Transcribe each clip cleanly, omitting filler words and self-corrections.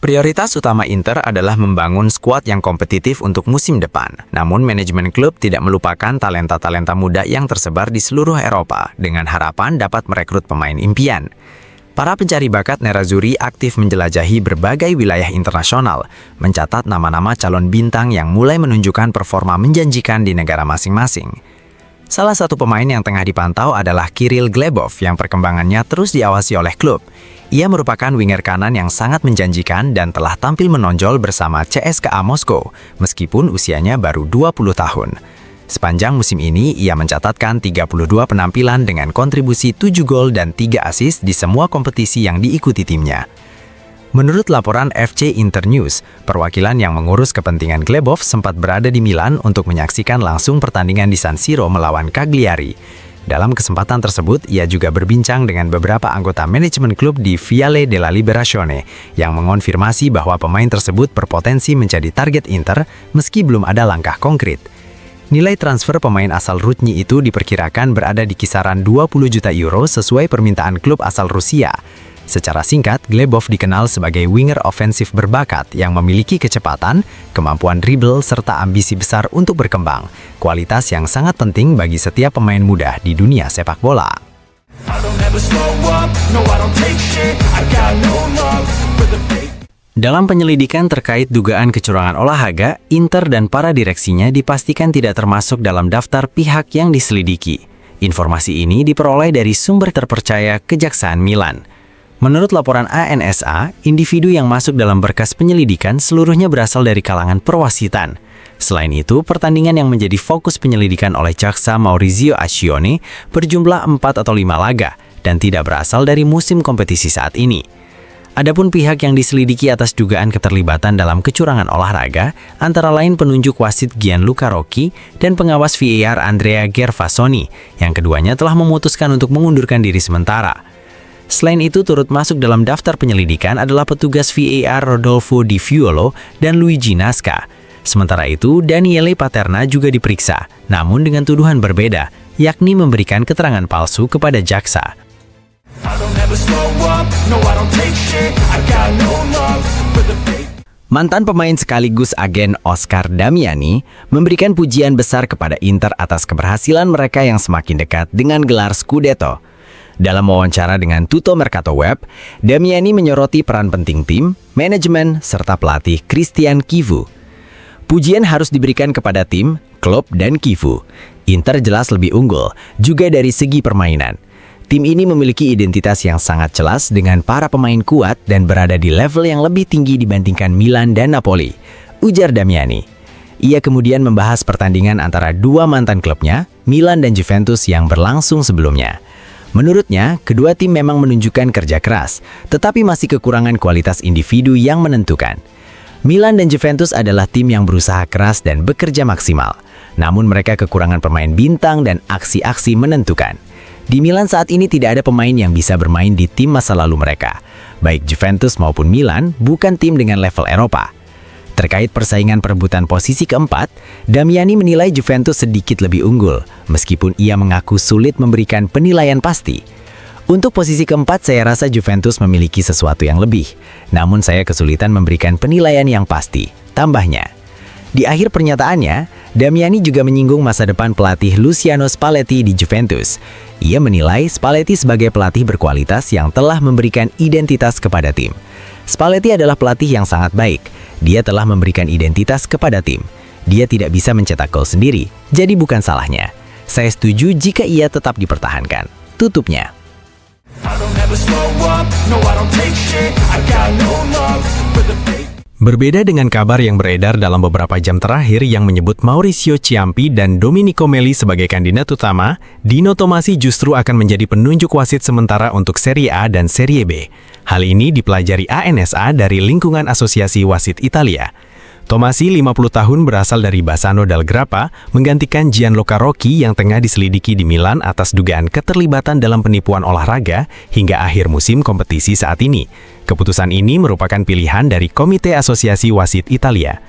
Prioritas utama Inter adalah membangun skuad yang kompetitif untuk musim depan. Namun manajemen klub tidak melupakan talenta-talenta muda yang tersebar di seluruh Eropa dengan harapan dapat merekrut pemain impian. Para pencari bakat Nerazzurri aktif menjelajahi berbagai wilayah internasional, mencatat nama-nama calon bintang yang mulai menunjukkan performa menjanjikan di negara masing-masing. Salah satu pemain yang tengah dipantau adalah Kiril Glebov yang perkembangannya terus diawasi oleh klub. Ia merupakan winger kanan yang sangat menjanjikan dan telah tampil menonjol bersama CSKA Moskow, meskipun usianya baru 20 tahun. Sepanjang musim ini, ia mencatatkan 32 penampilan dengan kontribusi 7 gol dan 3 assist di semua kompetisi yang diikuti timnya. Menurut laporan FC Internews, perwakilan yang mengurus kepentingan Glebov sempat berada di Milan untuk menyaksikan langsung pertandingan di San Siro melawan Cagliari. Dalam kesempatan tersebut, ia juga berbincang dengan beberapa anggota manajemen klub di Viale della Liberazione yang mengonfirmasi bahwa pemain tersebut berpotensi menjadi target Inter meski belum ada langkah konkret. Nilai transfer pemain asal Rudny itu diperkirakan berada di kisaran 20 juta euro sesuai permintaan klub asal Rusia. Secara singkat, Glebov dikenal sebagai winger ofensif berbakat yang memiliki kecepatan, kemampuan dribble, serta ambisi besar untuk berkembang. Kualitas yang sangat penting bagi setiap pemain muda di dunia sepak bola. Dalam penyelidikan terkait dugaan kecurangan olahraga, Inter dan para direksinya dipastikan tidak termasuk dalam daftar pihak yang diselidiki. Informasi ini diperoleh dari sumber terpercaya Kejaksaan Milan. Menurut laporan ANSA, individu yang masuk dalam berkas penyelidikan seluruhnya berasal dari kalangan perwasitan. Selain itu, pertandingan yang menjadi fokus penyelidikan oleh jaksa Maurizio Ascione berjumlah 4 atau 5 laga dan tidak berasal dari musim kompetisi saat ini. Adapun pihak yang diselidiki atas dugaan keterlibatan dalam kecurangan olahraga, antara lain penunjuk wasit Gianluca Rocchi dan pengawas VAR Andrea Gervasoni, yang keduanya telah memutuskan untuk mengundurkan diri sementara. Selain itu, turut masuk dalam daftar penyelidikan adalah petugas VAR Rodolfo Di Fiolo dan Luigi Nasca. Sementara itu, Daniele Paterna juga diperiksa, namun dengan tuduhan berbeda, yakni memberikan keterangan palsu kepada jaksa. Mantan pemain sekaligus agen Oscar Damiani memberikan pujian besar kepada Inter atas keberhasilan mereka yang semakin dekat dengan gelar Scudetto. Dalam wawancara dengan Tutto Mercato Web, Damiani menyoroti peran penting tim, manajemen, serta pelatih Christian Chivu. Pujian harus diberikan kepada tim, klub, dan Chivu. Inter jelas lebih unggul, juga dari segi permainan. Tim ini memiliki identitas yang sangat jelas dengan para pemain kuat dan berada di level yang lebih tinggi dibandingkan Milan dan Napoli, ujar Damiani. Ia kemudian membahas pertandingan antara dua mantan klubnya, Milan dan Juventus yang berlangsung sebelumnya. Menurutnya, kedua tim memang menunjukkan kerja keras, tetapi masih kekurangan kualitas individu yang menentukan. Milan dan Juventus adalah tim yang berusaha keras dan bekerja maksimal, namun mereka kekurangan pemain bintang dan aksi-aksi menentukan. Di Milan saat ini tidak ada pemain yang bisa bermain di tim masa lalu mereka. Baik Juventus maupun Milan bukan tim dengan level Eropa. Terkait persaingan perebutan posisi keempat, Damiani menilai Juventus sedikit lebih unggul, meskipun ia mengaku sulit memberikan penilaian pasti. Untuk posisi keempat, saya rasa Juventus memiliki sesuatu yang lebih, namun saya kesulitan memberikan penilaian yang pasti, tambahnya. Di akhir pernyataannya, Damiani juga menyinggung masa depan pelatih Luciano Spalletti di Juventus. Ia menilai Spalletti sebagai pelatih berkualitas yang telah memberikan identitas kepada tim. Spalletti adalah pelatih yang sangat baik. Dia telah memberikan identitas kepada tim. Dia tidak bisa mencetak gol sendiri, jadi bukan salahnya. Saya setuju jika ia tetap dipertahankan. Tutupnya. Berbeda dengan kabar yang beredar dalam beberapa jam terakhir yang menyebut Mauricio Ciampi dan Domenico Meli sebagai kandidat utama, Dino Tomasi justru akan menjadi penunjuk wasit sementara untuk Serie A dan Serie B. Hal ini dipelajari ANSA dari lingkungan Asosiasi Wasit Italia. Tomasi, 50 tahun, berasal dari Bassano del Grappa, menggantikan Gianluca Rocchi yang tengah diselidiki di Milan atas dugaan keterlibatan dalam penipuan olahraga hingga akhir musim kompetisi saat ini. Keputusan ini merupakan pilihan dari Komite Asosiasi Wasit Italia.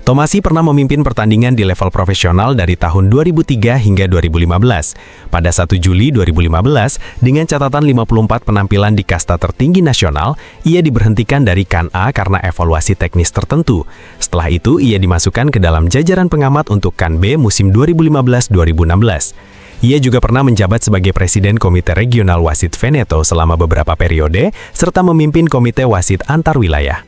Tomasi pernah memimpin pertandingan di level profesional dari tahun 2003 hingga 2015. Pada 1 Juli 2015, dengan catatan 54 penampilan di kasta tertinggi nasional, ia diberhentikan dari KAN A karena evaluasi teknis tertentu. Setelah itu, ia dimasukkan ke dalam jajaran pengamat untuk KAN B musim 2015-2016. Ia juga pernah menjabat sebagai Presiden Komite Regional Wasit Veneto selama beberapa periode, serta memimpin Komite Wasit Antar Wilayah.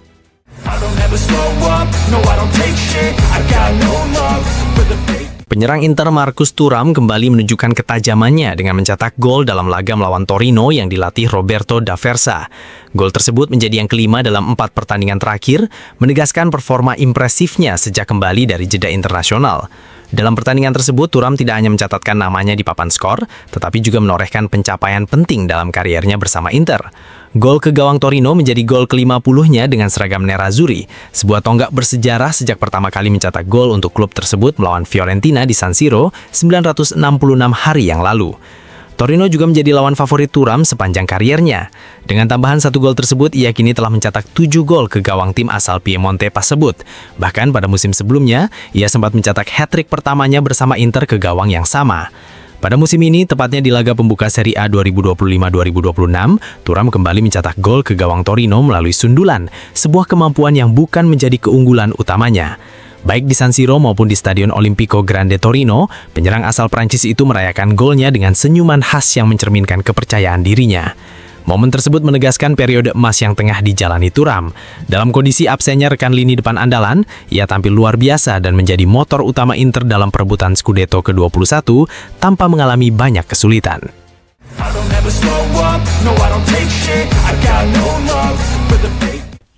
Penyerang Inter Marcus Thuram kembali menunjukkan ketajamannya dengan mencetak gol dalam laga melawan Torino yang dilatih Roberto da Versa. Gol tersebut menjadi yang kelima dalam 4 pertandingan terakhir, menegaskan performa impresifnya sejak kembali dari jeda internasional. Dalam pertandingan tersebut, Thuram tidak hanya mencatatkan namanya di papan skor, tetapi juga menorehkan pencapaian penting dalam kariernya bersama Inter. Gol ke gawang Torino menjadi gol ke-50-nya dengan seragam nerazzurri, sebuah tonggak bersejarah sejak pertama kali mencetak gol untuk klub tersebut melawan Fiorentina di San Siro 966 hari yang lalu. Torino juga menjadi lawan favorit Thuram sepanjang kariernya. Dengan tambahan 1 gol tersebut, ia kini telah mencetak 7 gol ke gawang tim asal Piemonte tersebut. Bahkan pada musim sebelumnya, ia sempat mencetak hat-trick pertamanya bersama Inter ke gawang yang sama. Pada musim ini, tepatnya di laga pembuka Serie A 2025-2026, Thuram kembali mencetak gol ke gawang Torino melalui sundulan, sebuah kemampuan yang bukan menjadi keunggulan utamanya. Baik di San Siro maupun di Stadion Olimpico Grande Torino, penyerang asal Prancis itu merayakan golnya dengan senyuman khas yang mencerminkan kepercayaan dirinya. Momen tersebut menegaskan periode emas yang tengah dijalani Thuram. Dalam kondisi absennya rekan lini depan andalan, ia tampil luar biasa dan menjadi motor utama Inter dalam perebutan Scudetto ke-21 tanpa mengalami banyak kesulitan.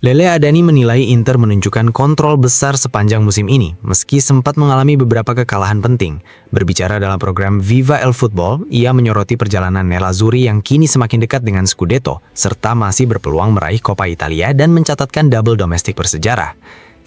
Lele Adani menilai Inter menunjukkan kontrol besar sepanjang musim ini, meski sempat mengalami beberapa kekalahan penting. Berbicara dalam program Viva el Football, ia menyoroti perjalanan nerazzurri yang kini semakin dekat dengan Scudetto, serta masih berpeluang meraih Coppa Italia dan mencatatkan double domestik bersejarah.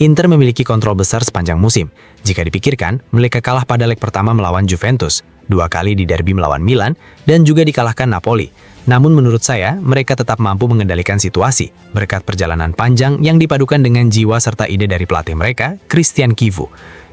Inter memiliki kontrol besar sepanjang musim. Jika dipikirkan, mereka kalah pada leg pertama melawan Juventus, 2 kali di derby melawan Milan, dan juga dikalahkan Napoli. Namun menurut saya, mereka tetap mampu mengendalikan situasi berkat perjalanan panjang yang dipadukan dengan jiwa serta ide dari pelatih mereka, Christian Chivu.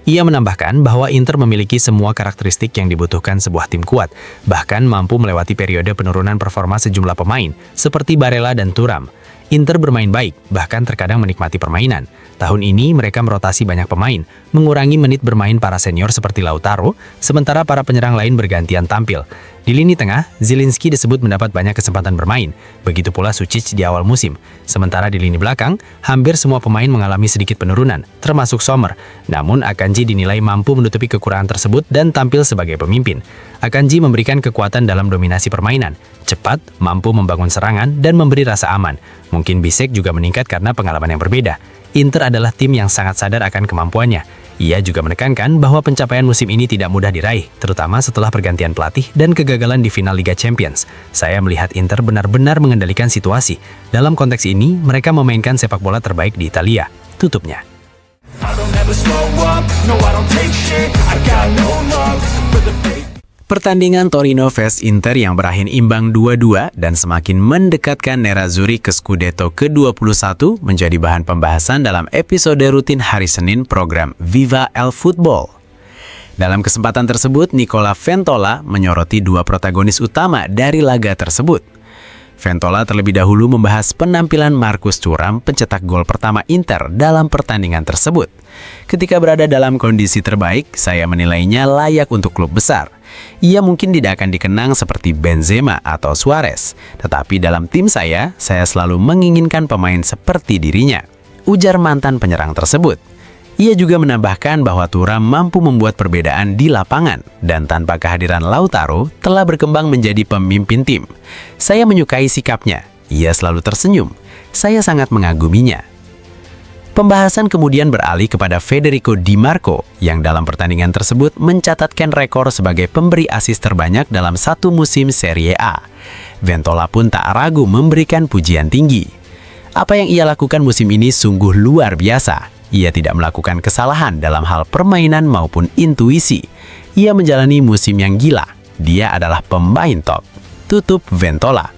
Ia menambahkan bahwa Inter memiliki semua karakteristik yang dibutuhkan sebuah tim kuat, bahkan mampu melewati periode penurunan performa sejumlah pemain, seperti Barella dan Thuram. Inter bermain baik, bahkan terkadang menikmati permainan. Tahun ini mereka merotasi banyak pemain, mengurangi menit bermain para senior seperti Lautaro, sementara para penyerang lain bergantian tampil. Di lini tengah, Zielinski disebut mendapat banyak kesempatan bermain, begitu pula Sučić di awal musim. Sementara di lini belakang, hampir semua pemain mengalami sedikit penurunan, termasuk Sommer. Namun Akanji dinilai mampu menutupi kekurangan tersebut dan tampil sebagai pemimpin. Akanji memberikan kekuatan dalam dominasi permainan, cepat, mampu membangun serangan, dan memberi rasa aman. Mungkin Bisek juga meningkat karena pengalaman yang berbeda. Inter adalah tim yang sangat sadar akan kemampuannya. Ia juga menekankan bahwa pencapaian musim ini tidak mudah diraih, terutama setelah pergantian pelatih dan kegagalan di final Liga Champions. Saya melihat Inter benar-benar mengendalikan situasi. Dalam konteks ini, mereka memainkan sepak bola terbaik di Italia. Tutupnya. Pertandingan Torino vs Inter yang berakhir imbang 2-2 dan semakin mendekatkan nerazzurri ke Scudetto ke-21 menjadi bahan pembahasan dalam episode rutin hari Senin program Viva el Football. Dalam kesempatan tersebut, Nicola Ventola menyoroti 2 protagonis utama dari laga tersebut. Ventola terlebih dahulu membahas penampilan Marcus Thuram, pencetak gol pertama Inter dalam pertandingan tersebut. Ketika berada dalam kondisi terbaik, saya menilainya layak untuk klub besar. Ia mungkin tidak akan dikenang seperti Benzema atau Suarez, tetapi dalam tim saya selalu menginginkan pemain seperti dirinya, ujar mantan penyerang tersebut. Ia juga menambahkan bahwa Thuram mampu membuat perbedaan di lapangan dan tanpa kehadiran Lautaro telah berkembang menjadi pemimpin tim. Saya menyukai sikapnya, ia selalu tersenyum. Saya sangat mengaguminya. Pembahasan kemudian beralih kepada Federico Di Marco yang dalam pertandingan tersebut mencatatkan rekor sebagai pemberi assist terbanyak dalam satu musim Serie A. Ventola pun tak ragu memberikan pujian tinggi. Apa yang ia lakukan musim ini sungguh luar biasa. Ia tidak melakukan kesalahan dalam hal permainan maupun intuisi. Ia menjalani musim yang gila. Dia adalah pemain top. Tutup Ventola.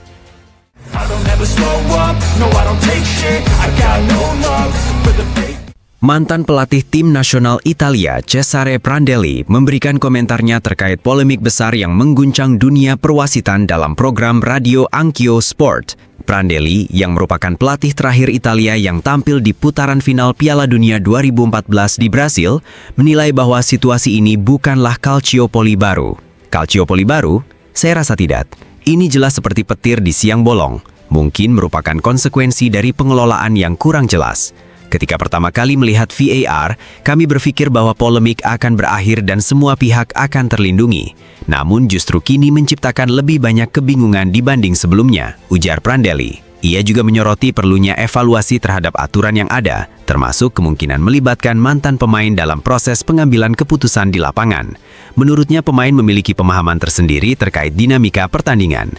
Mantan pelatih tim nasional Italia Cesare Prandelli memberikan komentarnya terkait polemik besar yang mengguncang dunia perwasitan dalam program radio Anch'io Sport. Prandelli, yang merupakan pelatih terakhir Italia yang tampil di putaran final Piala Dunia 2014 di Brasil, menilai bahwa situasi ini bukanlah calciopoli baru. Calciopoli baru? Saya rasa tidak. Ini jelas seperti petir di siang bolong. Mungkin merupakan konsekuensi dari pengelolaan yang kurang jelas. Ketika pertama kali melihat VAR, kami berpikir bahwa polemik akan berakhir dan semua pihak akan terlindungi. Namun justru kini menciptakan lebih banyak kebingungan dibanding sebelumnya, ujar Prandelli. Ia juga menyoroti perlunya evaluasi terhadap aturan yang ada, termasuk kemungkinan melibatkan mantan pemain dalam proses pengambilan keputusan di lapangan. Menurutnya pemain memiliki pemahaman tersendiri terkait dinamika pertandingan.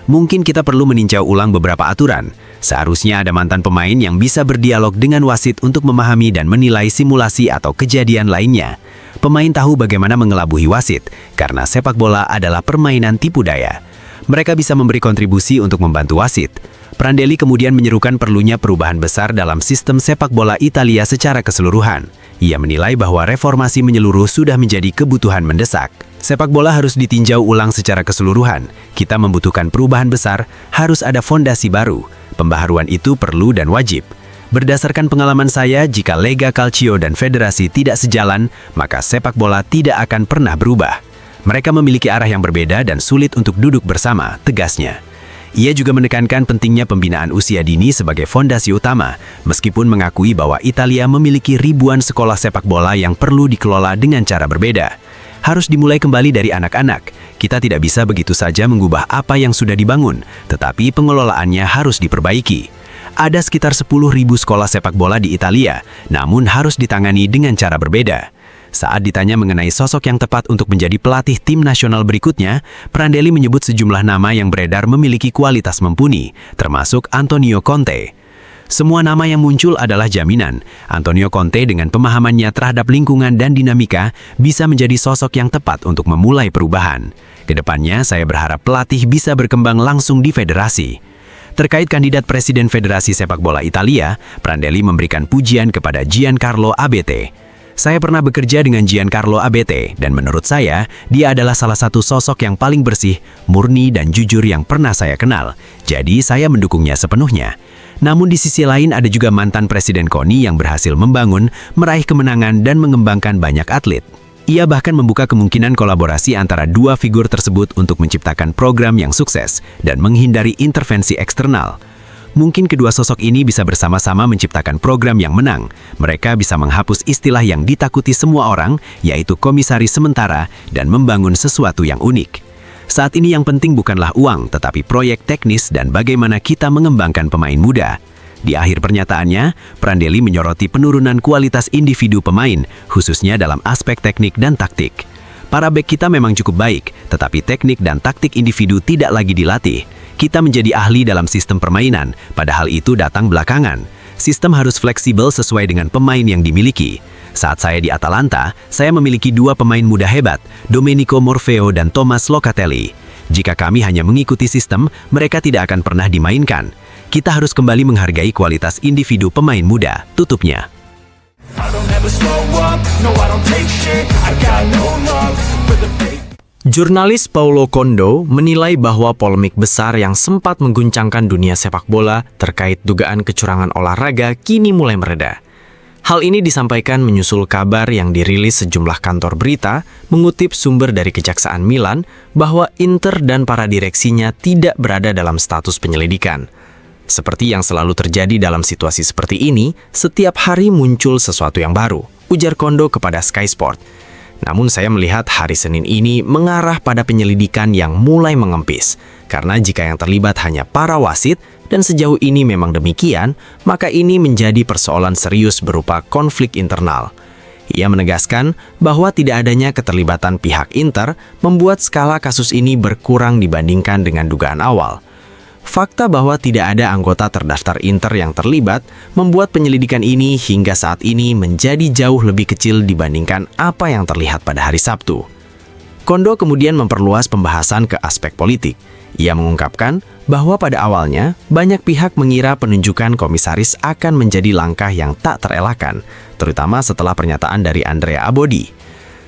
Mungkin kita perlu meninjau ulang beberapa aturan. Seharusnya ada mantan pemain yang bisa berdialog dengan wasit untuk memahami dan menilai simulasi atau kejadian lainnya. Pemain tahu bagaimana mengelabuhi wasit, karena sepak bola adalah permainan tipu daya. Mereka bisa memberi kontribusi untuk membantu wasit. Prandelli kemudian menyerukan perlunya perubahan besar dalam sistem sepak bola Italia secara keseluruhan. Ia menilai bahwa reformasi menyeluruh sudah menjadi kebutuhan mendesak. Sepak bola harus ditinjau ulang secara keseluruhan. Kita membutuhkan perubahan besar, harus ada fondasi baru. Pembaharuan itu perlu dan wajib. Berdasarkan pengalaman saya, jika Lega Calcio dan federasi tidak sejalan, maka sepak bola tidak akan pernah berubah. Mereka memiliki arah yang berbeda dan sulit untuk duduk bersama, tegasnya. Ia juga menekankan pentingnya pembinaan usia dini sebagai fondasi utama, meskipun mengakui bahwa Italia memiliki ribuan sekolah sepak bola yang perlu dikelola dengan cara berbeda. Harus dimulai kembali dari anak-anak. Kita tidak bisa begitu saja mengubah apa yang sudah dibangun, tetapi pengelolaannya harus diperbaiki. Ada sekitar 10.000 sekolah sepak bola di Italia, namun harus ditangani dengan cara berbeda. Saat ditanya mengenai sosok yang tepat untuk menjadi pelatih tim nasional berikutnya, Prandelli menyebut sejumlah nama yang beredar memiliki kualitas mumpuni, termasuk Antonio Conte. Semua nama yang muncul adalah jaminan. Antonio Conte dengan pemahamannya terhadap lingkungan dan dinamika bisa menjadi sosok yang tepat untuk memulai perubahan. Kedepannya, saya berharap pelatih bisa berkembang langsung di federasi. Terkait kandidat Presiden Federasi Sepak Bola Italia, Prandelli memberikan pujian kepada Giancarlo Abete. Saya pernah bekerja dengan Giancarlo Abete, dan menurut saya, dia adalah salah satu sosok yang paling bersih, murni, dan jujur yang pernah saya kenal. Jadi, saya mendukungnya sepenuhnya. Namun di sisi lain ada juga mantan Presiden KONI yang berhasil membangun, meraih kemenangan, dan mengembangkan banyak atlet. Ia bahkan membuka kemungkinan kolaborasi antara dua figur tersebut untuk menciptakan program yang sukses dan menghindari intervensi eksternal. Mungkin kedua sosok ini bisa bersama-sama menciptakan program yang menang. Mereka bisa menghapus istilah yang ditakuti semua orang, yaitu komisaris sementara, dan membangun sesuatu yang unik. Saat ini yang penting bukanlah uang, tetapi proyek teknis dan bagaimana kita mengembangkan pemain muda. Di akhir pernyataannya, Prandelli menyoroti penurunan kualitas individu pemain, khususnya dalam aspek teknik dan taktik. Para bek kita memang cukup baik, tetapi teknik dan taktik individu tidak lagi dilatih. Kita menjadi ahli dalam sistem permainan, padahal itu datang belakangan. Sistem harus fleksibel sesuai dengan pemain yang dimiliki. Saat saya di Atalanta, saya memiliki dua pemain muda hebat, Domenico Morfeo dan Thomas Locatelli. Jika kami hanya mengikuti sistem, mereka tidak akan pernah dimainkan. Kita harus kembali menghargai kualitas individu pemain muda, tutupnya. Jurnalis Paulo Condo menilai bahwa polemik besar yang sempat mengguncangkan dunia sepak bola terkait dugaan kecurangan olahraga kini mulai mereda. Hal ini disampaikan menyusul kabar yang dirilis sejumlah kantor berita mengutip sumber dari Kejaksaan Milan bahwa Inter dan para direksinya tidak berada dalam status penyelidikan. Seperti yang selalu terjadi dalam situasi seperti ini, setiap hari muncul sesuatu yang baru, ujar Condo kepada Sky Sport. Namun saya melihat hari Senin ini mengarah pada penyelidikan yang mulai mengempis, karena jika yang terlibat hanya para wasit, dan sejauh ini memang demikian, maka ini menjadi persoalan serius berupa konflik internal. Ia menegaskan bahwa tidak adanya keterlibatan pihak Inter membuat skala kasus ini berkurang dibandingkan dengan dugaan awal. Fakta bahwa tidak ada anggota terdaftar Inter yang terlibat membuat penyelidikan ini hingga saat ini menjadi jauh lebih kecil dibandingkan apa yang terlihat pada hari Sabtu. Condo kemudian memperluas pembahasan ke aspek politik. Ia mengungkapkan bahwa pada awalnya banyak pihak mengira penunjukan komisaris akan menjadi langkah yang tak terelakkan, terutama setelah pernyataan dari Andrea Abodi.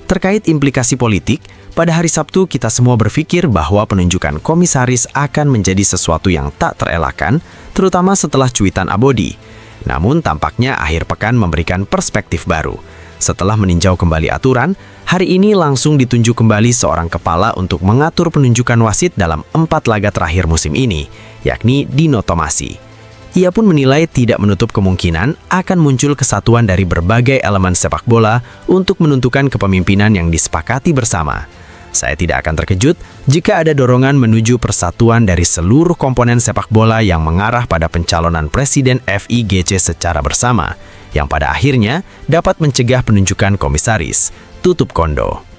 Terkait implikasi politik, pada hari Sabtu kita semua berpikir bahwa penunjukan komisaris akan menjadi sesuatu yang tak terelakkan, terutama setelah cuitan Abodi. Namun tampaknya akhir pekan memberikan perspektif baru. Setelah meninjau kembali aturan, hari ini langsung ditunjuk kembali seorang kepala untuk mengatur penunjukan wasit dalam 4 laga terakhir musim ini, yakni Dino Tomasi. Ia pun menilai tidak menutup kemungkinan akan muncul kesatuan dari berbagai elemen sepak bola untuk menentukan kepemimpinan yang disepakati bersama. Saya tidak akan terkejut jika ada dorongan menuju persatuan dari seluruh komponen sepak bola yang mengarah pada pencalonan Presiden FIGC secara bersama, yang pada akhirnya dapat mencegah penunjukan komisaris. Tutup kondo.